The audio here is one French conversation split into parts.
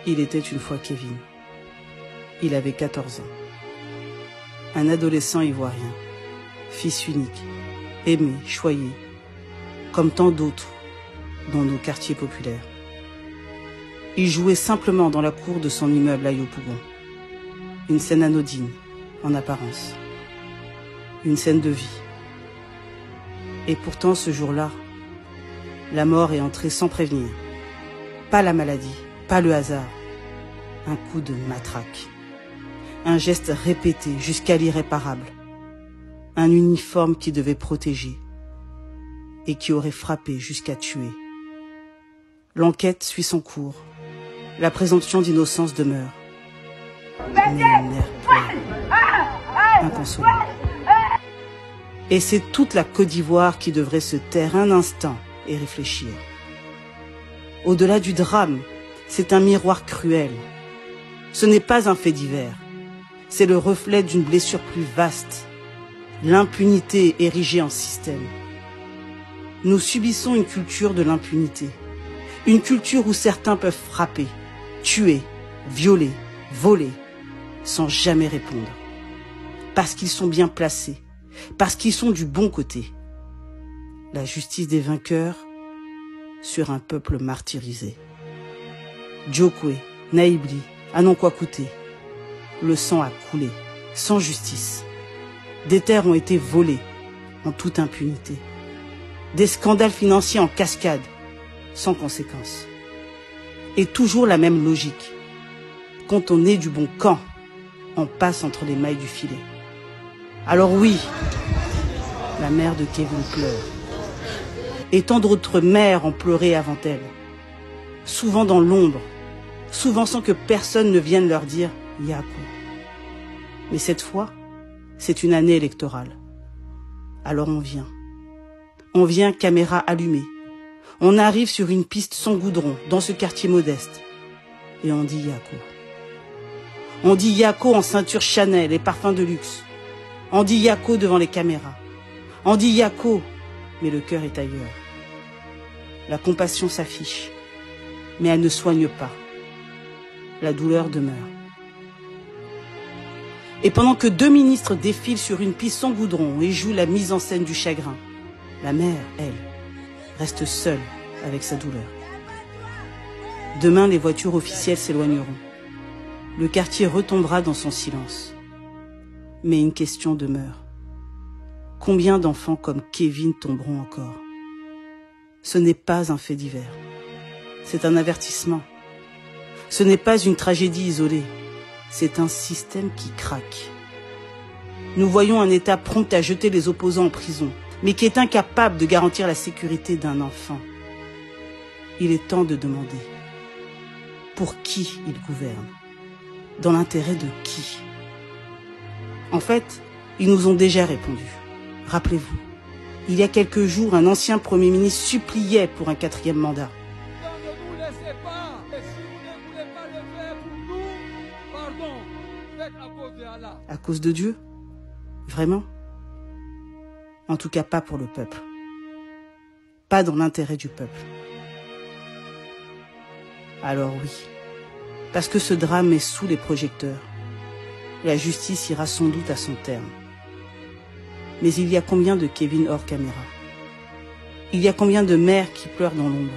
Il était une fois Kevin. Il avait 14 ans. Un adolescent ivoirien, fils unique, aimé, choyé, comme tant d'autres dans nos quartiers populaires. Il jouait simplement dans la cour de son immeuble à Yopougon. Une scène anodine, en apparence. Une scène de vie. Et pourtant, ce jour-là, la mort est entrée sans prévenir. Pas la maladie, pas le hasard. Un coup de matraque. Un geste répété jusqu'à l'irréparable. Un uniforme qui devait protéger et qui aurait frappé jusqu'à tuer. L'enquête suit son cours. La présomption d'innocence demeure. Mais une mère pleure, inconsolable. Et c'est toute la Côte d'Ivoire qui devrait se taire un instant et réfléchir. Au-delà du drame, c'est un miroir cruel. Ce n'est pas un fait divers. C'est le reflet d'une blessure plus vaste. L'impunité érigée en système. Nous subissons une culture de l'impunité. Une culture où certains peuvent frapper, tuer, violer, voler, sans jamais répondre. Parce qu'ils sont bien placés, parce qu'ils sont du bon côté. La justice des vainqueurs sur un peuple martyrisé. Djokwe, Naïbli, Anonkwa-Kouté. Le sang a coulé, sans justice. Des terres ont été volées, en toute impunité. Des scandales financiers en cascade, sans conséquence. Et toujours la même logique. Quand on est du bon camp, on passe entre les mailles du filet. Alors oui, la mère de Kevin pleure. Et tant d'autres mères ont pleuré avant elle. Souvent dans l'ombre, souvent sans que personne ne vienne leur dire « Yakou ». Mais cette fois, c'est une année électorale. Alors on vient. On vient caméra allumée. On arrive sur une piste sans goudron, dans ce quartier modeste. Et on dit Yakou. On dit Yakou en ceinture Chanel et parfum de luxe. On dit Yakou devant les caméras. On dit Yakou, mais le cœur est ailleurs. La compassion s'affiche, mais elle ne soigne pas. La douleur demeure. Et pendant que 2 ministres défilent sur une piste sans goudron et jouent la mise en scène du chagrin, la mère, elle, reste seule avec sa douleur. Demain, les voitures officielles s'éloigneront. Le quartier retombera dans son silence. Mais une question demeure. Combien d'enfants comme Kevin tomberont encore? Ce n'est pas un fait divers. C'est un avertissement. Ce n'est pas une tragédie isolée. C'est un système qui craque. Nous voyons un État prompt à jeter les opposants en prison, mais qui est incapable de garantir la sécurité d'un enfant. Il est temps de demander pour qui il gouverne, dans l'intérêt de qui. En fait, ils nous ont déjà répondu. Rappelez-vous, il y a quelques jours, un ancien Premier ministre suppliait pour un 4e mandat. Ne nous laissez pas. Et si vous ne voulez pas le faire pour nous, pardon, faites à cause de Allah. À cause de Dieu? Vraiment? En tout cas, pas pour le peuple. Pas dans l'intérêt du peuple. Alors oui, parce que ce drame est sous les projecteurs, la justice ira sans doute à son terme. Mais il y a combien de Kevin hors caméra? Il y a combien de mères qui pleurent dans l'ombre?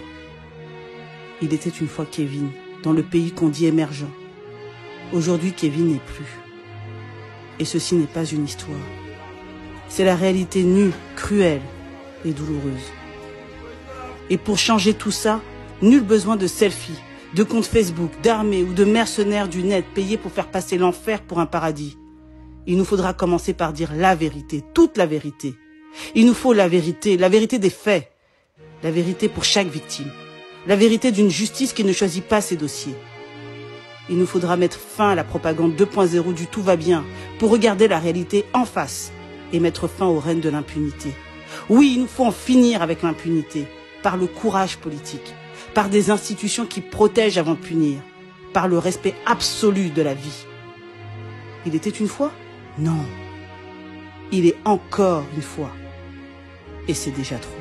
Il était une fois Kevin, dans le pays qu'on dit émergent. Aujourd'hui, Kevin n'est plus. Et ceci n'est pas une histoire. C'est la réalité nue, cruelle et douloureuse. Et pour changer tout ça, nul besoin de selfies, de comptes Facebook, d'armées ou de mercenaires du net payés pour faire passer l'enfer pour un paradis. Il nous faudra commencer par dire la vérité, toute la vérité. Il nous faut la vérité des faits. La vérité pour chaque victime. La vérité d'une justice qui ne choisit pas ses dossiers. Il nous faudra mettre fin à la propagande 2.0 du tout va bien pour regarder la réalité en face et mettre fin au règne de l'impunité. Oui, il nous faut en finir avec l'impunité par le courage politique, par des institutions qui protègent avant de punir, par le respect absolu de la vie. Il était une fois? Non. Il est encore une fois. Et c'est déjà trop.